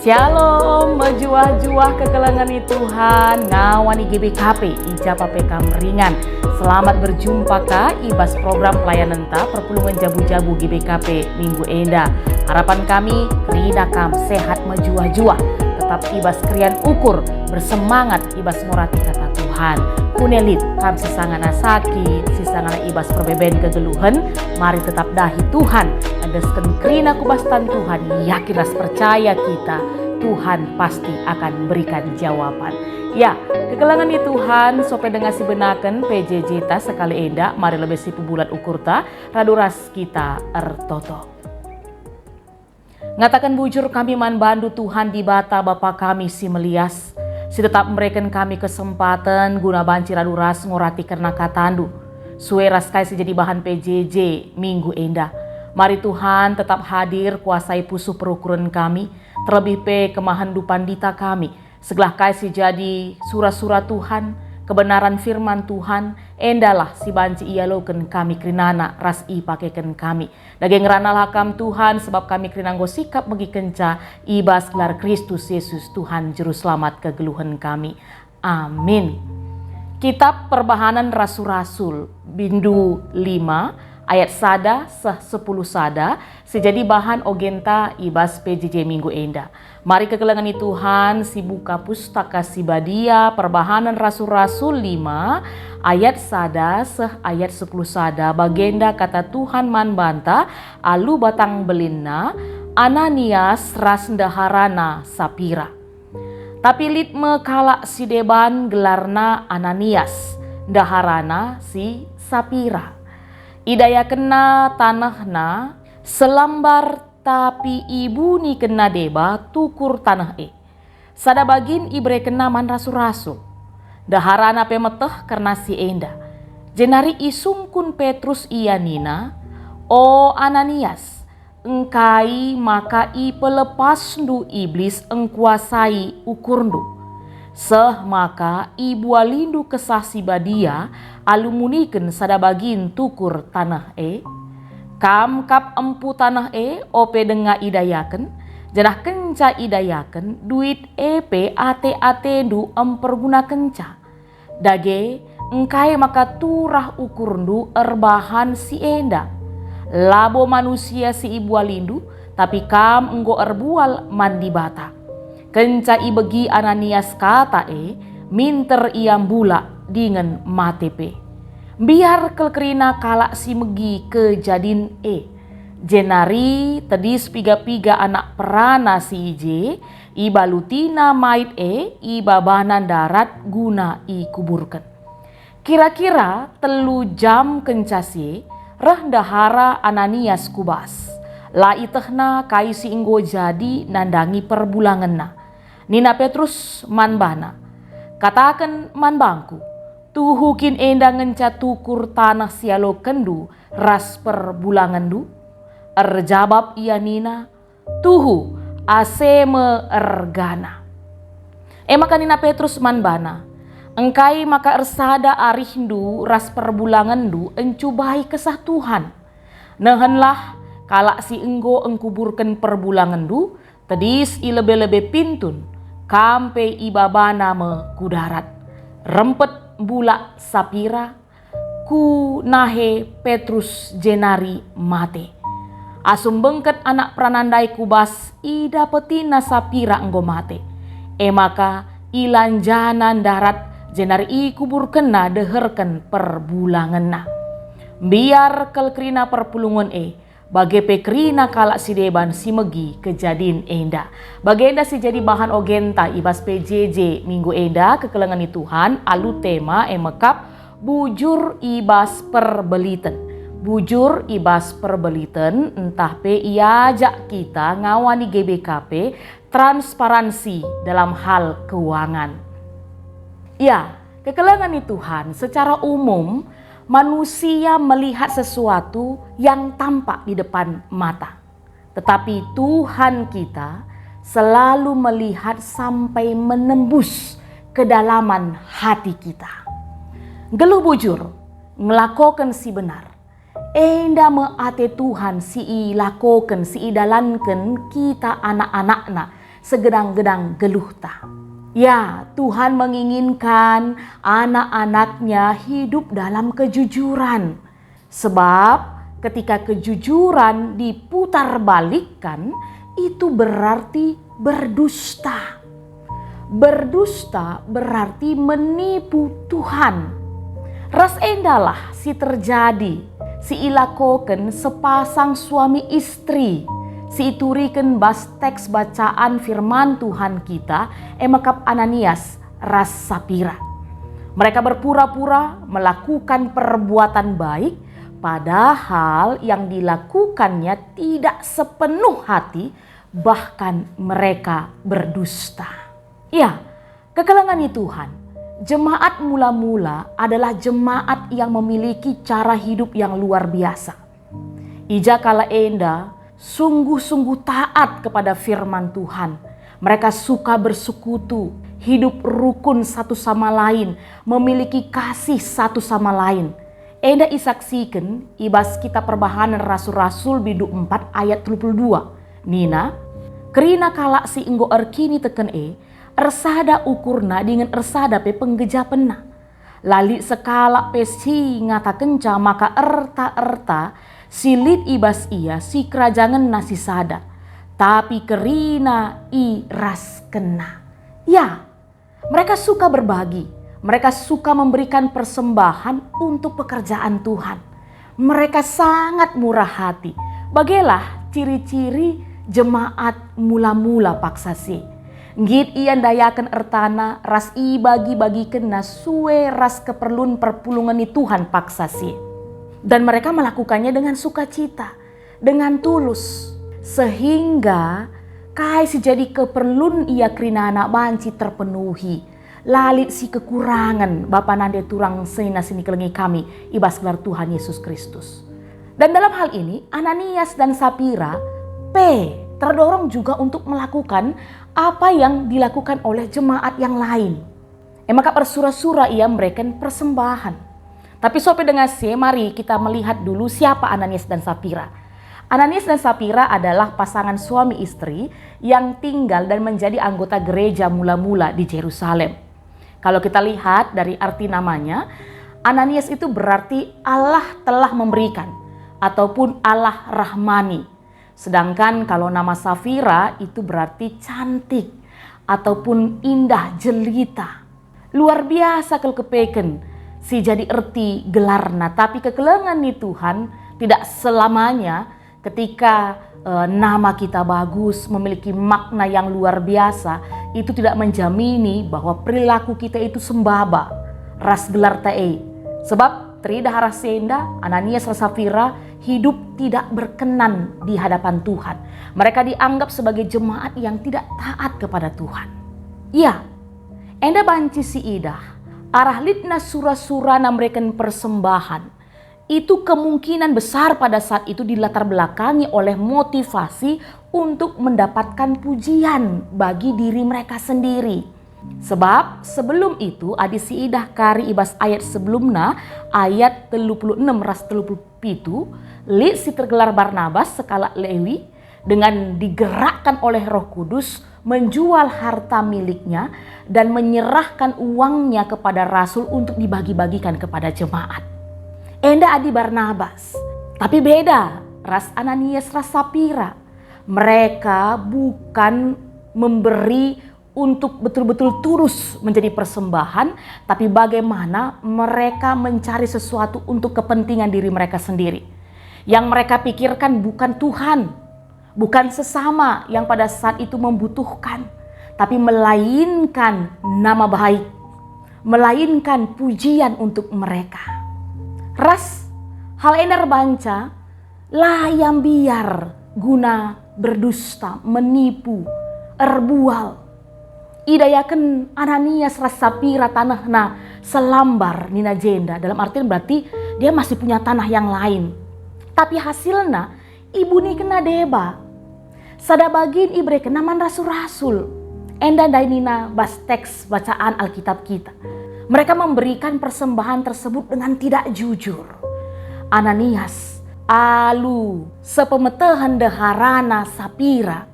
Shalom, mejuah-juah kekelengan Tuhan, ngawani GBKP, ijapa pekam ringan. Selamat berjumpa ka ibas program pelayanan ta perpulungan jabu-jabu GBKP Minggu Enda. Harapan kami, kerina kam sehat mejuah-juah, tetap ibas krian ukur, bersemangat ibas ngorati kata Tuhan. Kunelit kam sisangana sakit, sisangana ibas perbeben kegeluhan, mari tetap dahi Tuhan. Andesken kerina kubastan Tuhan, yakinlah percaya kita, Tuhan pasti akan berikan jawaban. Ya, kekelangan Tuhan sope dengan si benaken PJJ ta sekali enda, mari lebih si bulat ukur ta, raduras kita ertoto. Ngatakan bujur kami man bandu Tuhan di bata Bapa kami si melias, si tetap memberikan kami kesempatan guna banci raduras ngorati karena katandu. Sueras kai si jadi bahan PJJ Minggu Enda. Mari Tuhan tetap hadir kuasai pusuh perukuran kami, terlebih kemahan dupandita kami. Segala kasih jadi surah-surah Tuhan, kebenaran firman Tuhan, endalah si banci ialoken kami krinana ras i pakaikan kami. Daging ranalah kam Tuhan sebab kami krinanggo sikap bagi kenca ibas gelar Kristus Yesus Tuhan Juru Selamat kegeluhan kami. Amin. Kitab Perbahanan Rasul-Rasul Bindu 5 ayat sada seh 10 sada sejadi bahan ogenta ibas PJJ Minggu Enda. Mari kekelangan Tuhan si buka pustaka si badia Perbahanan Rasul-Rasul 5 ayat sada seh ayat 10 sada bagenda kata Tuhan man banta alu batang belinna Ananias ras ndaharana Sapira. Tapi litme kalak si deban gelarna Ananias, ndaharana si Sapira. Idaya kena tanahna selambar tapi ibu ni kena deba tukur tanah sada bagin ibre kena man rasul-rasul. Daharana pemeteh karena si enda. Jenari isungkun Petrus ianina, o Ananias, engkai maka i pelepas ndu iblis engkuasai ukurndu. Seh maka ibu alindu kesasi badia alumuniken sada bagin tukur tanah kam kap empu tanah ope denga idayaken jenah kenca idayaken duit ate ndu emperguna kenca dage engkai maka turah ukurndu erbahan si enda labo manusia si ibu alindu tapi kam enggo erbual mandi bata. Kenca ibegi Ananias kata minter iam bula dengan matepe. Biar kelkerina kalak si megi kejadin jenari tedis piga-piga anak perana si ije ibalutina mait ibabanan darat guna kuburkan. Kira-kira 3 jam kencasi rendahara Ananias kubas. La itehna kai si inggo jadi nandangi perbulangenna. Nina Petrus manbana, katakan manbangku, tuhukin enda ngenca tukur tanah sialo kendu ras perbulangendu. Erjabab ia Nina, tuhu aseme ergana. Maka Nina Petrus manbana, engkai maka ersada arihndu ras perbulangendu encubai kesah Tuhan. Nehenlah kalak si enggo engkuburkan perbulangendu, tedis ilebe-lebe pintun. Kampe ibabana me kudarat, rempet bula Sapira, ku nahe Petrus jenari mate. Asum bengket anak pranandai kubas ida petina Sapira enggo mate. Maka ilanjanan darat jenari kubur kena deherken perbulangenna. Biar kelkrina perpulungan bage pekrina kalak si deban si megi kejadin enda. Bagenda si jadi bahan ogenta ibas PJJ Minggu Enda kekelengan Tuhan alu tema mekap bujur ibas perbeliten. Bujur ibas perbeliten entah iajak kita ngawani GBKP transparansi dalam hal keuangan. Ya, kekelengan Tuhan secara umum manusia melihat sesuatu yang tampak di depan mata. Tetapi Tuhan kita selalu melihat sampai menembus kedalaman hati kita. Geluh bujur, ngelakokan si benar. Enda meate Tuhan si i lakokan si i dalankan kita anak-anakna segedang-gedang geluhta. Ya, Tuhan menginginkan anak-anaknya hidup dalam kejujuran. Sebab ketika kejujuran diputarbalikkan, itu berarti berdusta. Berdusta berarti menipu Tuhan. Ras endalah si terjadi, si ilakoken sepasang suami istri, si ituriken bas teks bacaan firman Tuhan kita, emakap Ananias ras Sapira. Mereka berpura-pura melakukan perbuatan baik, padahal yang dilakukannya tidak sepenuh hati, bahkan mereka berdusta. Ya, kekelengan Tuhan. Jemaat mula-mula adalah jemaat yang memiliki cara hidup yang luar biasa. Ija kala enda sungguh-sungguh taat kepada firman Tuhan. Mereka suka bersekutu, hidup rukun satu sama lain, memiliki kasih satu sama lain. Enda isaksikan ibas kita perbahanan Rasul-Rasul bidu 4 ayat 32. Nina, kerina kala si inggo erkini teken ersada ukurna dengan ersada pe penggejapena. Lali sekala pe si ngata kenca maka erta silit ibas ia si kerajangan nasi sada. Tapi kerina i ras kena. Ya, mereka suka berbagi. Mereka suka memberikan persembahan untuk pekerjaan Tuhan. Mereka sangat murah hati. Bagelah ciri-ciri jemaat mula-mula paksasi. Ngit ian dayakan ertana ras i bagi-bagikan nasue ras keperluan perpulungan ni Tuhan paksasi. Dan mereka melakukannya dengan sukacita, dengan tulus. Sehingga kai si jadi keperluan ia kerina anak banci terpenuhi. Lalit si kekurangan Bapa nande turang sena sini kelengi kami ibas gelar Tuhan Yesus Kristus. Dan dalam hal ini Ananias dan Sapira terdorong juga untuk melakukan apa yang dilakukan oleh jemaat yang lain. Maka bersura-sura ia memberikan persembahan. Tapi sope dengan mari kita melihat dulu siapa Ananias dan Sapira. Ananias dan Sapira adalah pasangan suami istri yang tinggal dan menjadi anggota gereja mula-mula di Yerusalem. Kalau kita lihat dari arti namanya, Ananias itu berarti Allah telah memberikan ataupun Allah rahmani. Sedangkan kalau nama Sapira itu berarti cantik ataupun indah jelita. Luar biasa kalau kepeken si jadi erti gelarna. Tapi kekelengan nih Tuhan tidak selamanya ketika nama kita bagus, memiliki makna yang luar biasa, itu tidak menjamini bahwa perilaku kita itu sembaba, ras gelar tae. Sebab Trida Harasenda, Ananias dan Sapira hidup tidak berkenan di hadapan Tuhan. Mereka dianggap sebagai jemaat yang tidak taat kepada Tuhan. Ya, enda banci si idah, arah litna sura-sura namreken persembahan. Itu kemungkinan besar pada saat itu dilatar belakangi oleh motivasi untuk mendapatkan pujian bagi diri mereka sendiri. Sebab sebelum itu adi si idah kari ibas ayat sebelumnya ayat 36 ras 37 li si tergelar Barnabas sekala Lewi dengan digerakkan oleh Roh Kudus menjual harta miliknya dan menyerahkan uangnya kepada rasul untuk dibagi-bagikan kepada jemaat. Enda adi Barnabas, tapi beda ras Ananias ras Sapira. Mereka bukan memberi untuk betul-betul tulus menjadi persembahan, tapi bagaimana mereka mencari sesuatu untuk kepentingan diri mereka sendiri. Yang mereka pikirkan bukan Tuhan, bukan sesama yang pada saat itu membutuhkan, tapi melainkan nama baik, melainkan pujian untuk mereka. Ras hal ener banca lah yang biar guna berdusta, menipu, erbual. Idayakan Ananias ras Sapira tanahna selambar nina jenda. Dalam artian berarti dia masih punya tanah yang lain. Tapi hasilnya ibu ni kena deba. Sada bagin ibre kenaman rasul-rasul. Enda dainina bas teks bacaan Alkitab kita. Mereka memberikan persembahan tersebut dengan tidak jujur. Ananias alu sepemetehan deharana Sapira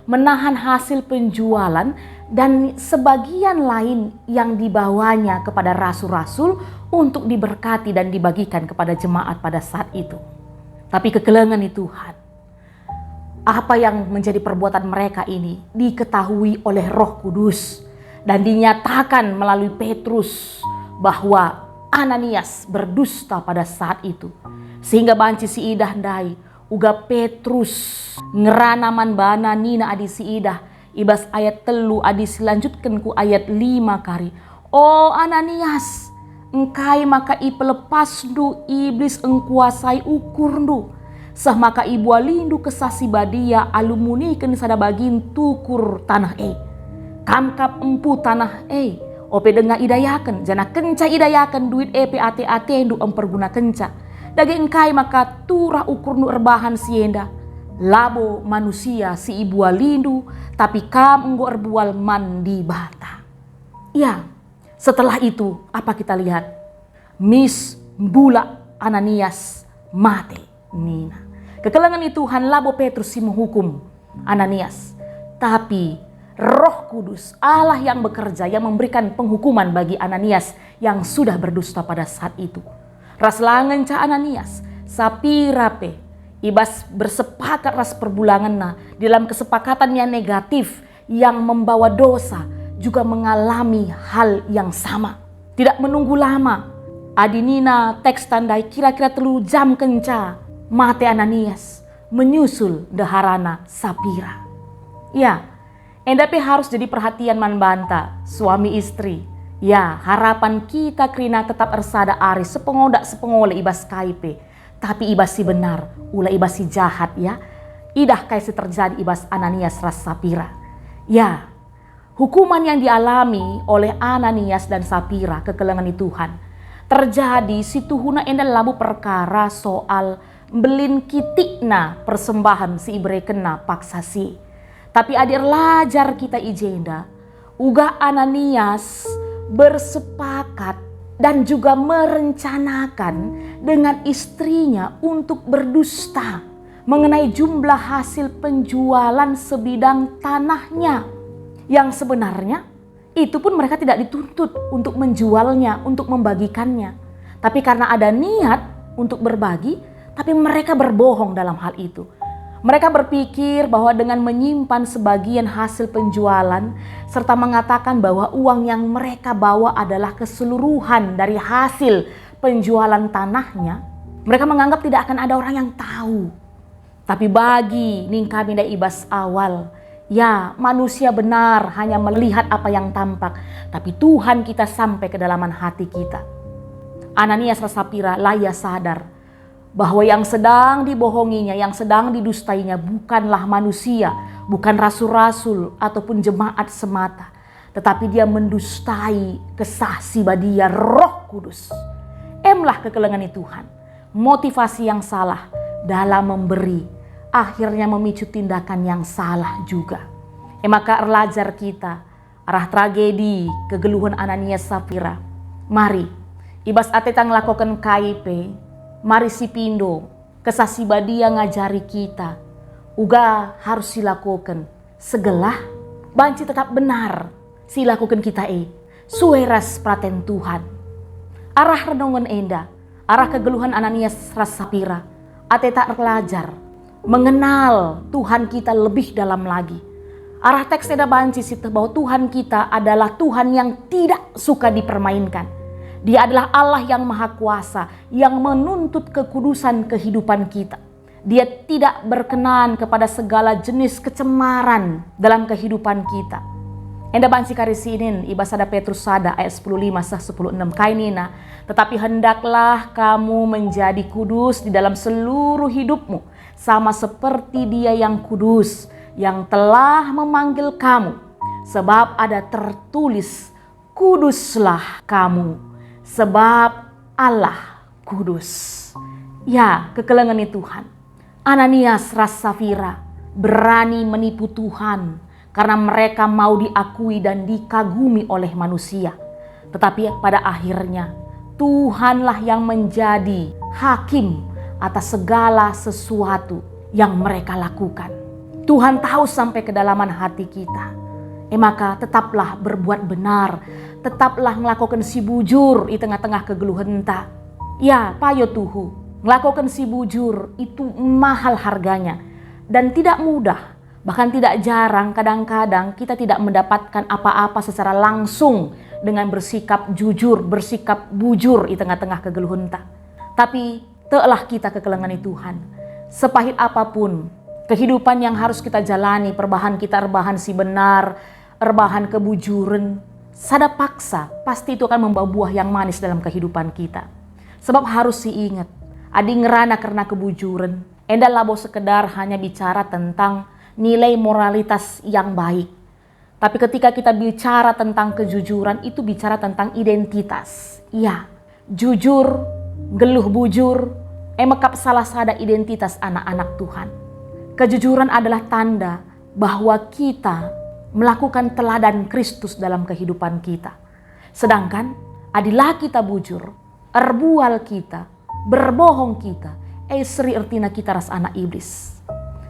menahan hasil penjualan dan sebagian lain yang dibawanya kepada rasul-rasul untuk diberkati dan dibagikan kepada jemaat pada saat itu. Tapi kekelengan Tuhan, apa yang menjadi perbuatan mereka ini diketahui oleh Roh Kudus dan dinyatakan melalui Petrus bahwa Ananias berdusta pada saat itu. Sehingga banci si idah dai uga Petrus ngeranaman bana nina adi si idah ibas ayat 3 adi selanjutkan ku ayat 5 kari. Oh Ananias, engkai maka ipelepas du iblis engkuasai ukur du. Sah maka ibu alindu kesasi badia alumuni sada bagin tukur tanah kamkap empu tanah ope dengar idayakan jana kenca idayakan duit PAT ndu emperguna kenca dagi engkai maka turah ukur nu erbahan sienda labo manusia si ibu alindu tapi kam enggo erbual mandi bata. Ya, setelah itu apa kita lihat? Mis bula Ananias mate nina. Kekelengan Tuhan labo Petrus si menghukum Ananias. Tapi Roh Kudus Allah yang bekerja yang memberikan penghukuman bagi Ananias yang sudah berdusta pada saat itu. Raslangan ca Ananias Sapira pe ibas bersepakat ras perbulangan dalam kesepakatan yang negatif yang membawa dosa juga mengalami hal yang sama. Tidak menunggu lama. Adinina teks tandai kira-kira 3 jam kenca mate Ananias menyusul deharana Sapira. Ya, endape harus jadi perhatian manbanta suami istri. Ya, harapan kita krina tetap ersada ari sepengodak sepengole ibas kaipe. Tapi ibas si benar, ula ibas si jahat ya. Idah kaisi terjadi ibas Ananias ras Sapira. Ya, hukuman yang dialami oleh Ananias dan Sapira kekelengan Tuhan terjadi situhuna endal labu perkara soal belin kitikna persembahan si ibre kena paksasi. Tapi adir lajar kita ijenda uga Ananias bersepakat dan juga merencanakan dengan istrinya untuk berdusta mengenai jumlah hasil penjualan sebidang tanahnya yang sebenarnya itu pun mereka tidak dituntut untuk menjualnya, untuk membagikannya. Tapi karena ada niat untuk berbagi, tapi mereka berbohong dalam hal itu. Mereka berpikir bahwa dengan menyimpan sebagian hasil penjualan serta mengatakan bahwa uang yang mereka bawa adalah keseluruhan dari hasil penjualan tanahnya, mereka menganggap tidak akan ada orang yang tahu. Tapi bagi kami dari ibas awal, ya manusia benar hanya melihat apa yang tampak, tapi Tuhan kita sampai ke dalaman hati kita. Ananias dan Sapira layak sadar bahwa yang sedang dibohonginya, yang sedang didustainya bukanlah manusia, bukan rasul-rasul ataupun jemaat semata. Tetapi dia mendustai kesaksi badia Roh Kudus. Emlah kekelengan Tuhan. Motivasi yang salah dalam memberi akhirnya memicu tindakan yang salah juga. Maka erlajar kita arah tragedi kegeluhan Ananias Sapira. Mari ibas ateta ngelakukan KIP. Mari si pindo kesasi badia ngajari kita uga harus silakukan segelah banci tetap benar silakukan kita sueras praten Tuhan. Arah renungan enda arah kegeluhan Ananias ras Sapira ateta belajar mengenal Tuhan kita lebih dalam lagi. Arah teks eda banci sita bahwa Tuhan kita adalah Tuhan yang tidak suka dipermainkan. Dia adalah Allah yang maha kuasa, yang menuntut kekudusan kehidupan kita. Dia tidak berkenan kepada segala jenis kecemaran dalam kehidupan kita. Enda banci karisinin ibasada Petrus sada ayat 10:5-10:6 kainina. Tetapi hendaklah kamu menjadi kudus di dalam seluruh hidupmu, sama seperti Dia yang kudus, yang telah memanggil kamu. Sebab ada tertulis, kuduslah kamu, sebab Allah kudus. Ya, kekelengan Tuhan. Ananias ras Sapira berani menipu Tuhan karena mereka mau diakui dan dikagumi oleh manusia. Tetapi pada akhirnya Tuhanlah yang menjadi hakim atas segala sesuatu yang mereka lakukan. Tuhan tahu sampai kedalaman hati kita. Maka tetaplah berbuat benar, tetaplah melakukan si bujur di tengah-tengah kegeluhan ta. Ya, payo tuhu, melakukan si bujur itu mahal harganya dan tidak mudah. Bahkan tidak jarang, kadang-kadang kita tidak mendapatkan apa-apa secara langsung dengan bersikap jujur, bersikap bujur di tengah-tengah kegeluhan ta. Tapi telah kita kekelengan Tuhan. Sepahit apapun kehidupan yang harus kita jalani, perbahan kita rebahan si benar, rebahan kebujuran, sada paksa pasti itu akan membawa buah yang manis dalam kehidupan kita. Sebab harus diingat, adi ngerana karena kebujuran, enda labo sekedar hanya bicara tentang nilai moralitas yang baik. Tapi ketika kita bicara tentang kejujuran, itu bicara tentang identitas. Iya, jujur, geluh bujur, mekap salah sada identitas anak-anak Tuhan. Kejujuran adalah tanda bahwa kita melakukan teladan Kristus dalam kehidupan kita. Sedangkan adilah kita bujur, erbual kita, berbohong kita, seri ertina kita ras anak iblis.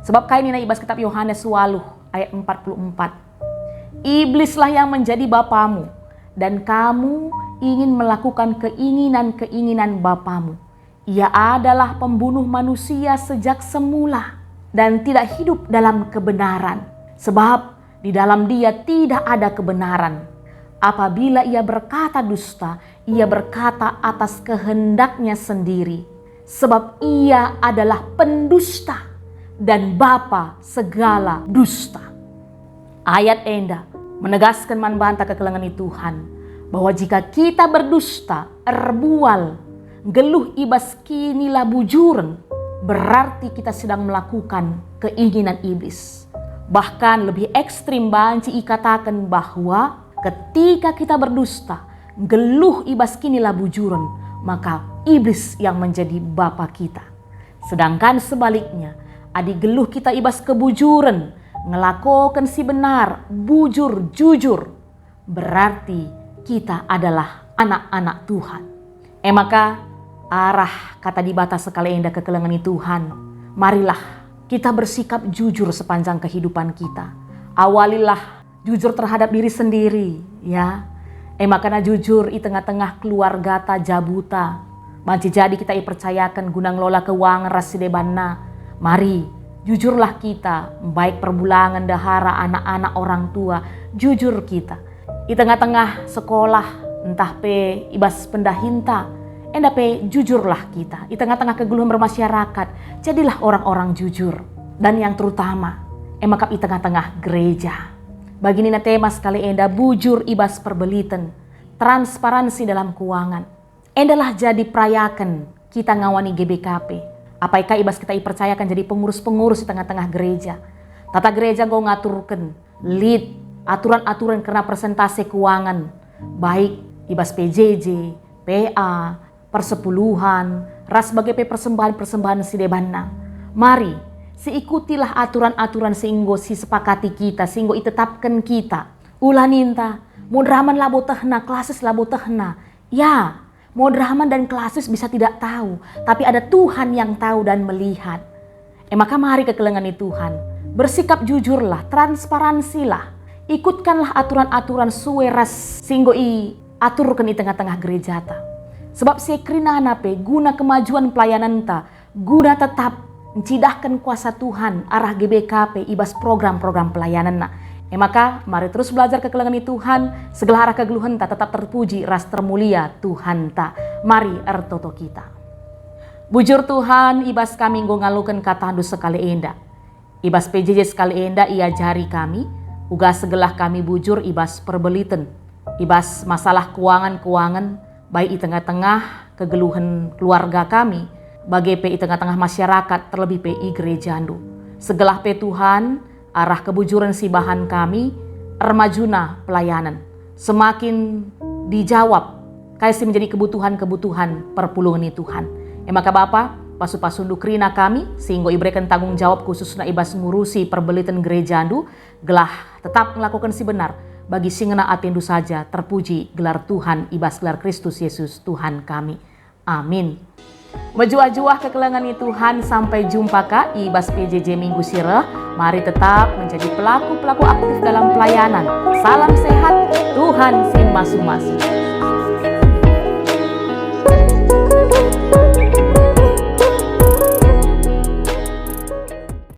Sebab kain ini ibas kitab Yohanes 10 ayat 44. Iblislah yang menjadi bapamu dan kamu ingin melakukan keinginan-keinginan bapamu. Ia adalah pembunuh manusia sejak semula dan tidak hidup dalam kebenaran. Sebab di dalam dia tidak ada kebenaran. Apabila ia berkata dusta, ia berkata atas kehendaknya sendiri. Sebab ia adalah pendusta dan bapa segala dusta. Ayat enda menegaskan manbanta kekelengan Tuhan bahwa jika kita berdusta, erbual, geluh ibas kinilah bujuren, berarti kita sedang melakukan keinginan iblis. Bahkan lebih ekstrim banci ikatakan bahwa ketika kita berdusta, geluh ibas kinilah bujuren, maka iblis yang menjadi bapa kita. Sedangkan sebaliknya, adi geluh kita ibas kebujuran, ngelakukan si benar, bujur, jujur, berarti kita adalah anak-anak Tuhan. Maka arah kata di batas sekali indah kekelengan Tuhan, marilah kita bersikap jujur sepanjang kehidupan kita. Awalilah jujur terhadap diri sendiri, ya. Makanya jujur di tengah-tengah keluarga ta jabuta. Manci jadi kita percayakan guna ngelola keuangan rasidebanna. Mari, jujurlah kita, baik perbulangan dahara anak-anak orang tua, jujur kita. Di tengah-tengah sekolah, entah pe ibas pendahinta, enda pe jujurlah kita. Di tengah-tengah kegeluhan bermasyarakat, jadilah orang-orang jujur. Dan yang terutama, emakap di tengah-tengah gereja. Begini na tema sekali enda bujur ibas perbeliten, transparansi dalam keuangan. Endalah jadi perayakan kita ngawani GBKP. Apakah ibas kita dipercayakan jadi pengurus-pengurus di tengah-tengah gereja. Tata gereja go ngaturkan, lead, aturan-aturan karena presentasi keuangan. Baik ibas PJJ, PA, persepuluhan, ras sebagai persembahan-persembahan si debana. Mari, siikutilah aturan-aturan sehingga si sepakati kita, sehingga itetapkan kita. Ulaninta, modraman labo tehna, klasis labo tehna. Ya, modraman dan klasis bisa tidak tahu, tapi ada Tuhan yang tahu dan melihat. Maka mari kekelengan Tuhan, bersikap jujurlah, transparansilah, ikutkanlah aturan-aturan suweras sehingga aturkan di tengah-tengah gereja ta. Sebab sekrina nape guna kemajuan pelayanan ta, guna tetap mencidahkan kuasa Tuhan arah GBKP ibas program-program pelayanan na. Maka mari terus belajar kekelengan Tuhan, segala arah kegeluhan ta tetap terpuji, ras termulia Tuhan ta. Mari ertoto kita. Bujur Tuhan, ibas kami ngalukan kata handus sekali enda. Ibas PJJ sekali enda ia jari kami, uga segelah kami bujur ibas perbeliten. Ibas masalah keuangan-keuangan, baik di tengah-tengah kegeluhan keluarga kami, bagi di tengah-tengah masyarakat, terlebih PI gereja andu. Segelah Tuhan, arah kebujuran si bahan kami, remajuna pelayanan. Semakin dijawab, kaisi menjadi kebutuhan-kebutuhan perpulungan Tuhan. Maka Bapa, pasu-pasundu krina kami, sehingga iberikan tanggung jawab khususnya ibas ngurusi perbelitan gereja andu, gelah tetap melakukan si benar, bagi singena atendu saja terpuji gelar Tuhan ibas gelar Kristus Yesus Tuhan kami. Amin. Menjuah-juah kekelengan Tuhan, sampai jumpa Kak Ibas PJJ Minggu Sireh. Mari tetap menjadi pelaku-pelaku aktif dalam pelayanan. Salam sehat, Tuhan si masu-masu.